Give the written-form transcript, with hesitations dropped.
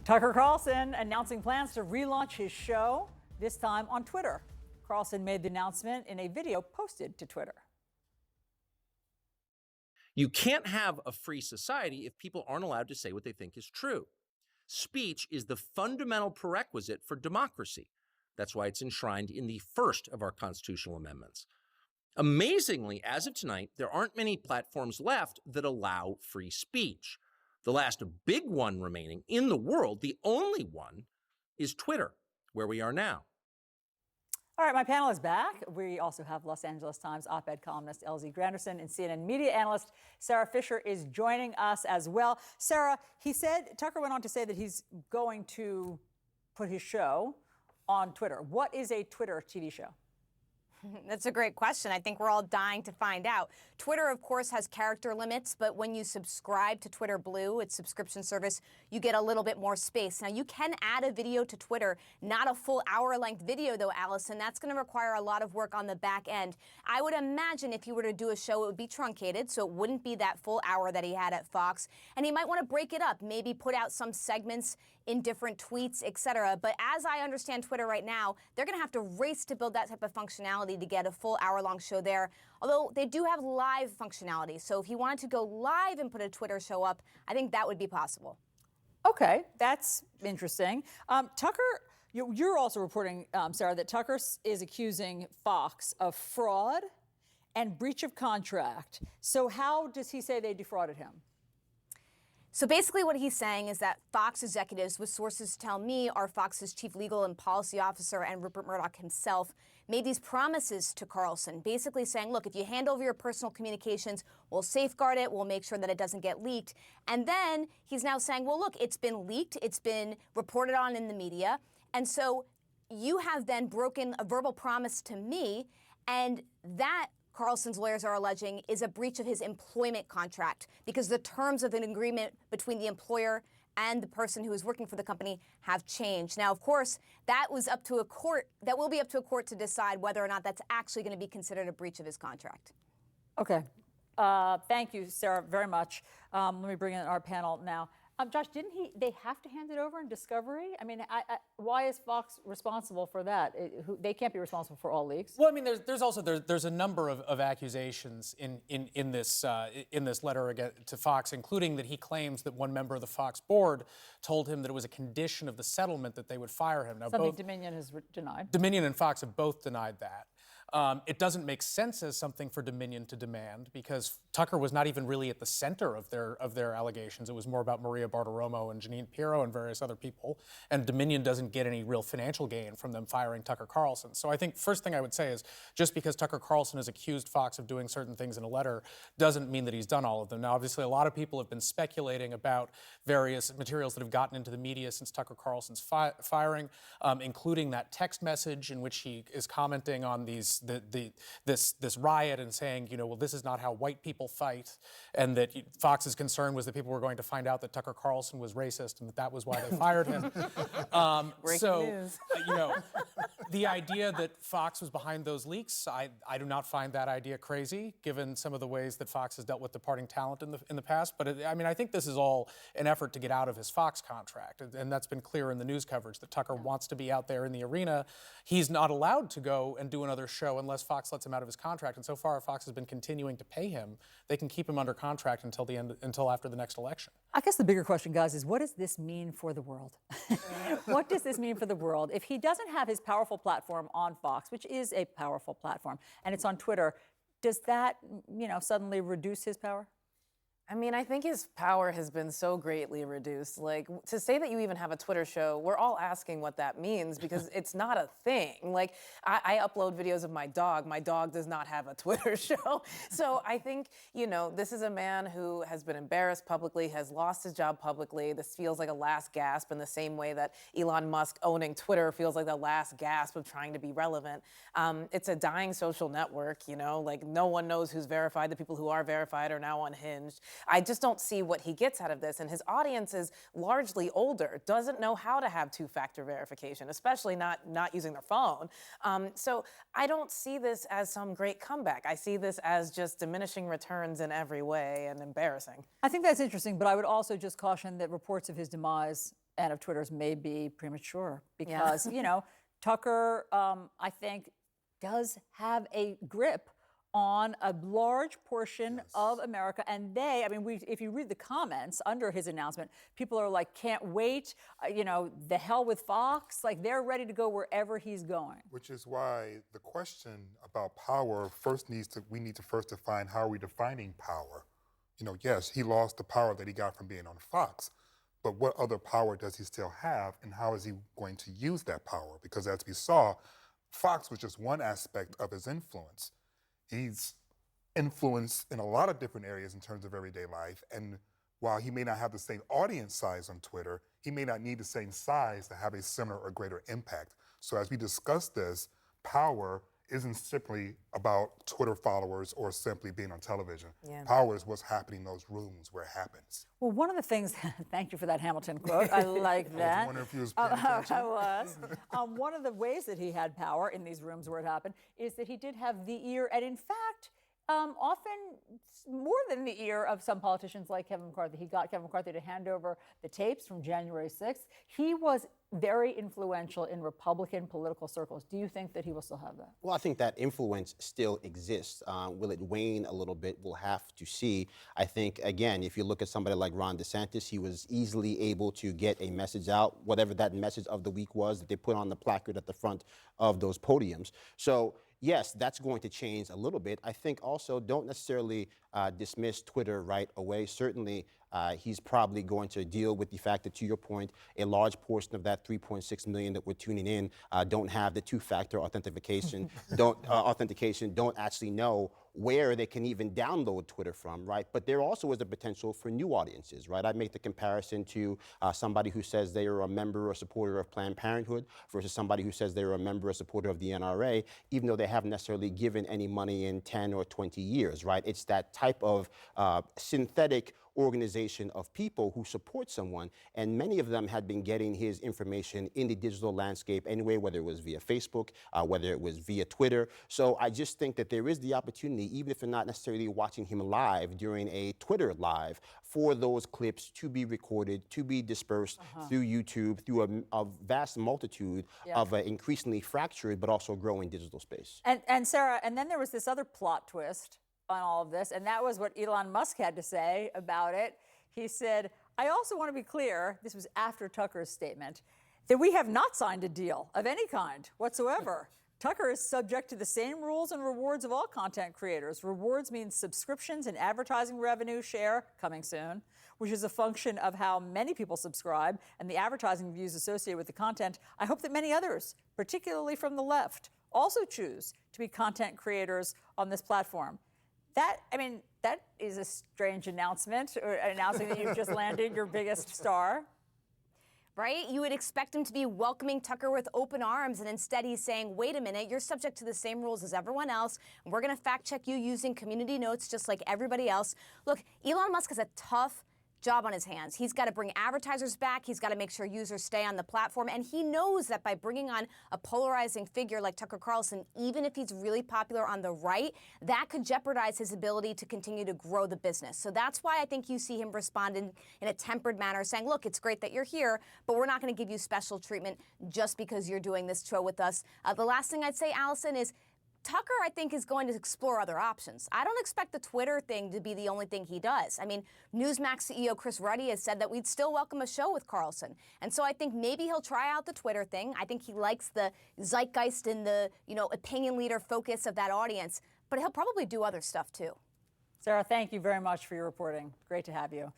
Tucker Carlson announcing plans to relaunch his show, this time on Twitter. Carlson made the announcement in a video posted to Twitter. You can't have a free society if people aren't allowed to say what they think is true. Speech is the fundamental prerequisite for democracy. That's why it's enshrined in the first of our constitutional amendments. Amazingly, as of tonight, there aren't many platforms left that allow free speech. The last big one remaining in the world, the only one, is Twitter, where we are now. All right, my panel is back. We also have Los Angeles Times op-ed columnist Elsie Granderson and CNN media analyst Sara Fischer is joining us as well. Sara, Tucker went on to say that he's going to put his show on Twitter. What is a Twitter TV show? That's a great question. I think we're all dying to find out. Twitter, of course, has character limits, but when you subscribe to Twitter Blue, its subscription service, you get a little bit more space. Now, you can add a video to Twitter, not a full hour-length video, though, Allison. That's going to require a lot of work on the back end. I would imagine if he were to do a show, it would be truncated, so it wouldn't be that full hour that he had at Fox. And he might want to break it up, maybe put out some segments in different tweets, etc. But as I understand Twitter right now, they're going to have to race to build that type of functionality to get a full hour-long show there, although they do have live functionality. So if he wanted to go live and put a Twitter show up, I think that would be possible. Okay, that's interesting. Tucker, you're also reporting, Sara, that Tucker is accusing Fox of fraud and breach of contract. So how does he say they defrauded him? So basically what he's saying is that Fox executives, with sources tell me are Fox's chief legal and policy officer and Rupert Murdoch himself, made these promises to Carlson, basically saying, look, if you hand over your personal communications, we'll safeguard it, we'll make sure that it doesn't get leaked. And then he's now saying, well, look, it's been leaked, it's been reported on in the media, and so you have then broken a verbal promise to me, and that, Carlson's lawyers are alleging, is a breach of his employment contract because the terms of an agreement between the employer and the person who is working for the company have changed. Now, of course, that was up to a court. That will be up to a court to decide whether or not that's actually going to be considered a breach of his contract. Okay. Thank you, Sara, very much. Let me bring in our panel now. Josh, they have to hand it over in discovery? I mean, why is Fox responsible for that? They can't be responsible for all leaks. Well, I mean, there's a number of accusations in this letter to Fox, including that he claims that one member of the Fox board told him that it was a condition of the settlement that they would fire him. Now, something Dominion has denied. Dominion and Fox have both denied that. It doesn't make sense as something for Dominion to demand because Tucker was not even really at the center of their allegations. It was more about Maria Bartiromo and Jeanine Pirro and various other people. And Dominion doesn't get any real financial gain from them firing Tucker Carlson. So I think first thing I would say is just because Tucker Carlson has accused Fox of doing certain things in a letter doesn't mean that he's done all of them. Now, obviously, a lot of people have been speculating about various materials that have gotten into the media since Tucker Carlson's firing, including that text message in which he is commenting on this riot and saying, well, this is not how white people fight, and that Fox's concern was that people were going to find out that Tucker Carlson was racist and that was why they fired him. News. The idea that Fox was behind those leaks, I do not find that idea crazy, given some of the ways that Fox has dealt with departing talent in the past. But I think this is all an effort to get out of his Fox contract, and that's been clear in the news coverage that Tucker wants to be out there in the arena. He's not allowed to go and do another show unless Fox lets him out of his contract, and so far Fox has been continuing to pay him. They can keep him under contract until after the next election. I guess the bigger question, guys, is what does this mean for the world? What does this mean for the world? If he doesn't have his powerful platform on Fox, which is a powerful platform, and it's on Twitter, does that, suddenly reduce his power? I mean, I think his power has been so greatly reduced. Like, to say that you even have a Twitter show, we're all asking what that means because it's not a thing. Like, I upload videos of my dog. My dog does not have a Twitter show. So I think, this is a man who has been embarrassed publicly, has lost his job publicly. This feels like a last gasp in the same way that Elon Musk owning Twitter feels like the last gasp of trying to be relevant. It's a dying social network, like no one knows who's verified. The people who are verified are now unhinged. I just don't see what he gets out of this. And his audience is largely older, doesn't know how to have two-factor verification, especially not using their phone. So I don't see this as some great comeback. I see this as just diminishing returns in every way and embarrassing. I think that's interesting, but I would also just caution that reports of his demise and of Twitter's may be premature because, you know, Tucker, I think, does have a grip on a large portion of America. And they, I mean, if you read the comments under his announcement, people are like, can't wait, you know, the hell with Fox. Like, they're ready to go wherever he's going. Which is why the question about power we need to first define how are we defining power. You know, yes, he lost the power that he got from being on Fox, but what other power does he still have, and how is he going to use that power? Because as we saw, Fox was just one aspect of his influence. He's influenced in a lot of different areas in terms of everyday life, and while he may not have the same audience size on Twitter, he may not need the same size to have a similar or greater impact. So as we discuss this, power isn't simply about Twitter followers or simply being on television. Power is what's happening in those rooms where it happens. Well, one of the things, thank you for that Hamilton quote. I like that. I was wondering if you was paying attention. I was. One of the ways that he had power in these rooms where it happened is that he did have the ear, and in fact, often more than the ear of some politicians like Kevin McCarthy. He got Kevin McCarthy to hand over the tapes from January 6th. He was very influential in Republican political circles. Do you think that he will still have that? Well, I think that influence still exists. Will it wane a little bit? We'll have to see. I think, again, if you look at somebody like Ron DeSantis, he was easily able to get a message out, whatever that message of the week was that they put on the placard at the front of those podiums. So, yes, that's going to change a little bit. I think also don't necessarily dismiss Twitter right away. Certainly, he's probably going to deal with the fact that, to your point, a large portion of that 3.6 million that we're tuning in don't have the two-factor authentication, don't actually know where they can even download Twitter from, right? But there also is a potential for new audiences, right? I make the comparison to somebody who says they are a member or supporter of Planned Parenthood versus somebody who says they're a member or supporter of the NRA, even though they haven't necessarily given any money in 10 or 20 years, right? It's that type of synthetic organization of people who support someone, and many of them had been getting his information in the digital landscape anyway, whether it was via Facebook, whether it was via Twitter. So I just think that there is the opportunity, even if you're not necessarily watching him live during a Twitter live, for those clips to be recorded, to be dispersed through YouTube, through a vast multitude of an increasingly fractured but also growing digital space. And Sarah, and then there was this other plot twist on all of this, and that was what Elon Musk had to say about it. He said, I also want to be clear, this was after Tucker's statement, that we have not signed a deal of any kind whatsoever. Tucker is subject to the same rules and rewards of all content creators. Rewards means subscriptions and advertising revenue share, coming soon, which is a function of how many people subscribe and the advertising views associated with the content. I hope that many others, particularly from the left, also choose to be content creators on this platform. That is a strange announcement, or announcing that you've just landed your biggest star. Right? You would expect him to be welcoming Tucker with open arms, and instead he's saying, wait a minute, you're subject to the same rules as everyone else, and we're going to fact check you using community notes just like everybody else. Look, Elon Musk has a tough job on his hands. He's got to bring advertisers back. He's got to make sure users stay on the platform. And he knows that by bringing on a polarizing figure like Tucker Carlson, even if he's really popular on the right, that could jeopardize his ability to continue to grow the business. So that's why I think you see him respond in a tempered manner, saying, look, it's great that you're here, but we're not going to give you special treatment just because you're doing this show with us. The last thing I'd say, Allison, is Tucker, I think, is going to explore other options. I don't expect the Twitter thing to be the only thing he does. I mean, Newsmax CEO Chris Ruddy has said that we'd still welcome a show with Carlson. And so I think maybe he'll try out the Twitter thing. I think he likes the zeitgeist and the, opinion leader focus of that audience. But he'll probably do other stuff, too. Sarah, thank you very much for your reporting. Great to have you.